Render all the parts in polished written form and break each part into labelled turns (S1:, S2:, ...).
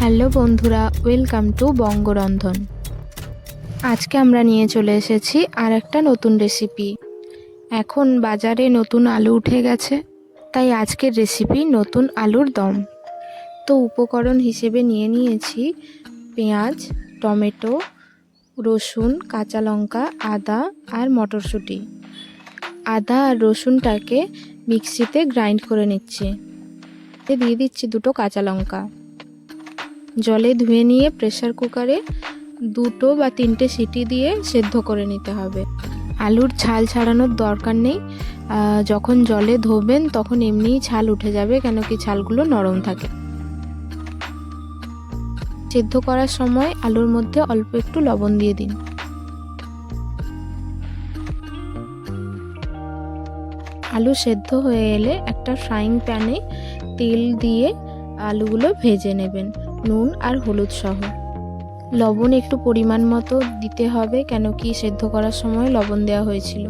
S1: Hello বন্ধুরা, welcome to বঙ্গরন্ধন। আজকে আমরা নিয়ে চলে এসেছি আর একটা নতুন রেসিপি। এখন বাজারে নতুন আলু উঠে গেছে, তাই আজকের রেসিপি নতুন আলুর দম। তো উপকরণ হিসেবে নিয়ে নিয়েছি পেঁয়াজ, টমেটো, রসুন, কাঁচা লঙ্কা, আদা আর মটরশুঁটি। আদা আর রসুনটাকে মিক্সিতে গ্রাইন্ড করে নিচ্ছি। দিয়ে দিচ্ছি 2টো কাঁচা লঙ্কা। জলে ধুয়ে নিয়ে প্রেসার কুকারে 2 বা 3টে সিটি দিয়ে সেদ্ধ করে নিতে হবে। আলুর ছাল ছাড়ানোর দরকার নেই, যখন জলে ধোবেন তখন এমনিই ছাল উঠে যাবে, কেন কি ছালগুলো নরম থাকে। সেদ্ধ করার সময় আলুর মধ্যে অল্প একটু লবণ দিয়ে দিন। আলু সেদ্ধ হয়ে এলে একটা ফ্রাইং প্যানে তেল দিয়ে আলুগুলো ভেজে নেবেন, নুন আর হলুদ সহ। লবণ একটু পরিমাণ মতো দিতে হবে, কেন কি সেদ্ধ করার সময় লবণ দেওয়া হয়েছিল।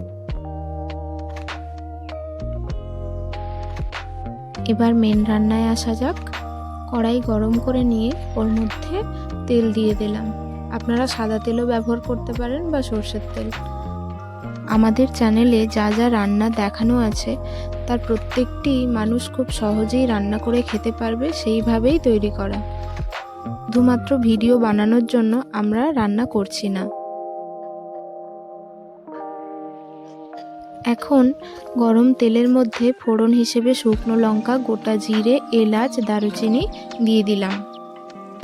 S1: এবার মেন রান্নায় আসা যাক। কড়াই গরম করে নিয়ে ওর মধ্যে তেল দিয়ে দিলাম। আপনারা সাদা তেলও ব্যবহার করতে পারেন বা সরষের তেল। আমাদের চ্যানেলে যা যা রান্না দেখানো আছে তার প্রত্যেকটি মানুষ খুব সহজেই রান্না করে খেতে পারবে, সেইভাবেই তৈরি করা। শুধুমাত্র ভিডিও বানানোর জন্য আমরা রান্না করছি না। এখন গরম তেলের মধ্যে ফোড়ন হিসেবে শুকনো লঙ্কা, গোটা জিরে, এলাচ, দারুচিনি দিয়ে দিলাম।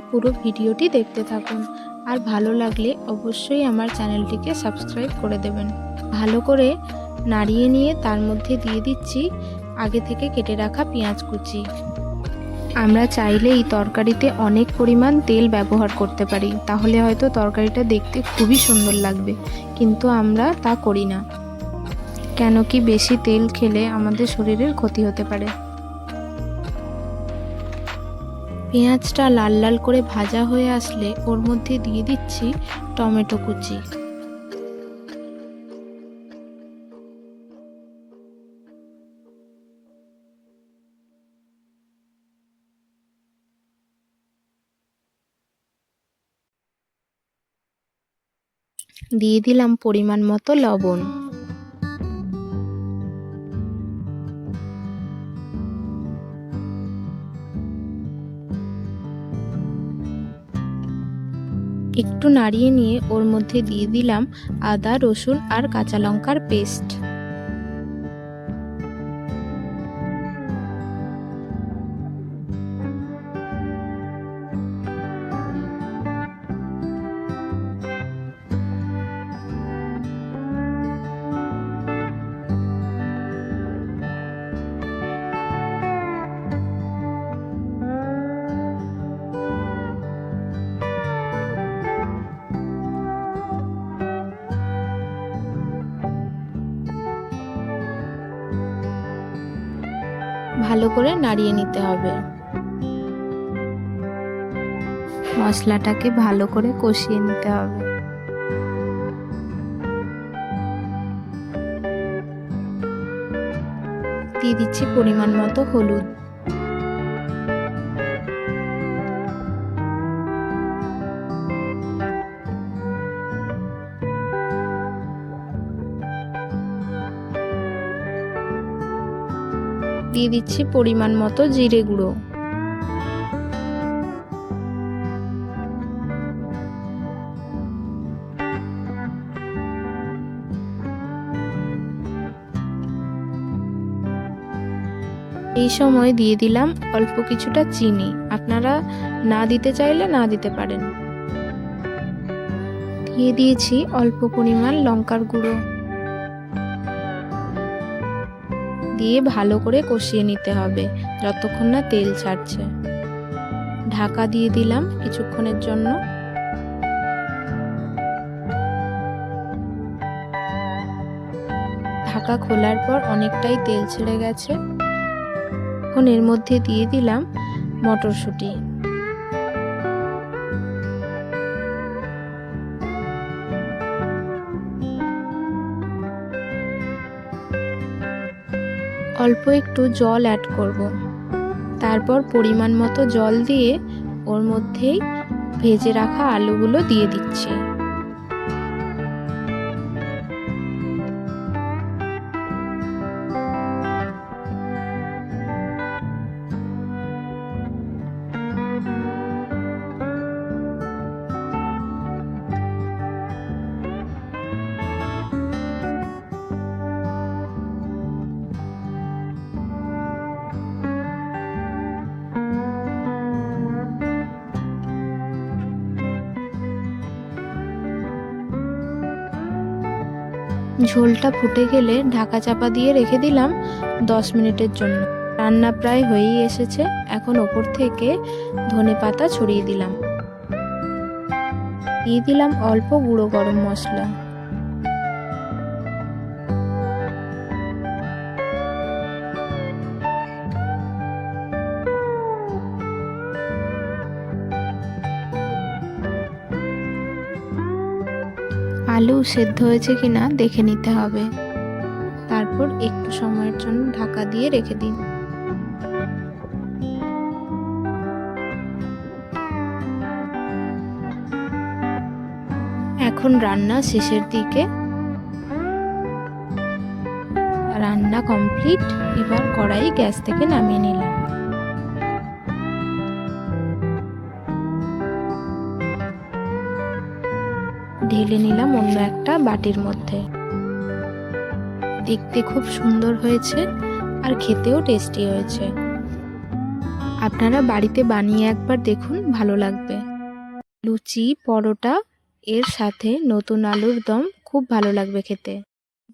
S1: পুরো ভিডিওটি দেখতে থাকুন, আর ভালো লাগলে অবশ্যই আমার চ্যানেলটিকে সাবস্ক্রাইব করে দেবেন। ভালো করে নাড়িয়ে নিয়ে তার মধ্যে দিয়ে দিচ্ছি আগে থেকে কেটে রাখা পেঁয়াজ কুচি। আমরা চাইলে এই তরকারিতে অনেক পরিমাণ তেল ব্যবহার করতে পারি, তাহলে হয়তো তরকারিটা দেখতে খুবই সুন্দর লাগবে, কিন্তু আমরা তা করি না, কেন কি বেশি তেল খেলে আমাদের শরীরের ক্ষতি হতে পারে। পেঁয়াজটা লাল লাল করে ভাজা হয়ে আসলে ওর মধ্যে দিয়ে দিচ্ছি টমেটো কুচি। দিয়ে দিলাম পরিমাণ মতো লবণ। একটু নাড়িয়ে নিয়ে ওর মধ্যে দিয়ে দিলাম আদা, রসুন আর কাঁচা লঙ্কার পেস্ট। ভালো করে নাড়িয়ে নিতে হবে। মশলাটাকে ভালো করে কষিয়ে নিতে হবে। দিয়ে দিচ্ছি পরিমাণ মতো হলুদ। দিয়ে দিচ্ছি পরিমাণ মতো জিরে গুঁড়ো। এই সময় দিয়ে দিলাম অল্প কিছুটা চিনি, আপনারা না দিতে চাইলে না দিতে পারেন। দিয়ে দিয়েছি অল্প পরিমাণ লঙ্কার গুঁড়ো। দিয়ে ভালো করে কষিয়ে নিতে হবে যতক্ষণ না তেল ছাড়ছে। ঢাকা দিয়ে দিলাম কিছুক্ষণের জন্য। ঢাকা খোলার পর অনেকটাই তেল ছেড়ে গেছে। এখন এর মধ্যে দিয়ে দিলাম মটরশুঁটি। অল্প একটু জল অ্যাড করব, তারপর পরিমাণ মতো জল দিয়ে ওর মধ্যেই ভেজে রাখা আলুগুলো দিয়ে দিচ্ছি। ঝোলটা ফুটে গেলে ঢাকা চাপা দিয়ে রেখে দিলাম 10 মিনিটের জন্য। রান্না প্রায় হয়েই এসেছে। এখন ওপর থেকে ধনেপাতা ছড়িয়ে দিলাম। দিয়ে দিলাম অল্প গুঁড়ো গরম মশলা। আলু সেদ্ধ হয়েছে কিনা দেখে নিতে হবে। তারপর একটু সময়ের জন্য ঢাকা দিয়ে রেখে দিন। এখন রান্না শেষের দিকে। রান্না কমপ্লিট। এবার কড়াই গ্যাস থেকে নামিয়ে নিলাম। ঢেলে নিলাম অন্য একটা বাটির মধ্যে। দেখতে খুব সুন্দর হয়েছে আর খেতেও টেস্টি হয়েছে। আপনারা বাড়িতে বানিয়ে একবার দেখুন, ভালো লাগবে। লুচি, পরোটা এর সাথে নতুন আলুর দম খুব ভালো লাগবে খেতে।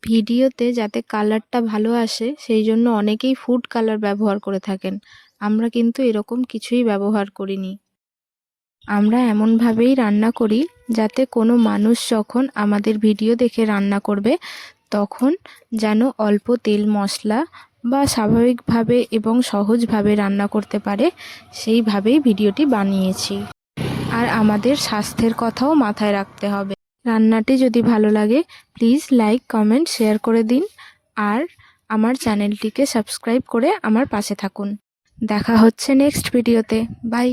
S1: ভিডিওতে যাতে কালারটা ভালো আসে সেই জন্য অনেকেই ফুড কালার ব্যবহার করে থাকেন। আমরা কিন্তু এরকম কিছুই ব্যবহার করিনি। আমরা এমনভাবেই রান্না করি যাতে কোনো মানুষ যখন আমাদের ভিডিও দেখে রান্না করবে তখন যেন অল্প তেল মশলা বা স্বাভাবিকভাবে এবং সহজভাবে রান্না করতে পারে, সেইভাবেই ভিডিওটি বানিয়েছি। আর আমাদের স্বাস্থ্যের কথাও মাথায় রাখতে হবে। রান্নাটি যদি ভালো লাগে প্লিজ লাইক, কমেন্ট, শেয়ার করে দিন। আর আমার চ্যানেলটিকে সাবস্ক্রাইব করে আমার পাশে থাকুন। দেখা হচ্ছে নেক্সট ভিডিওতে। বাই।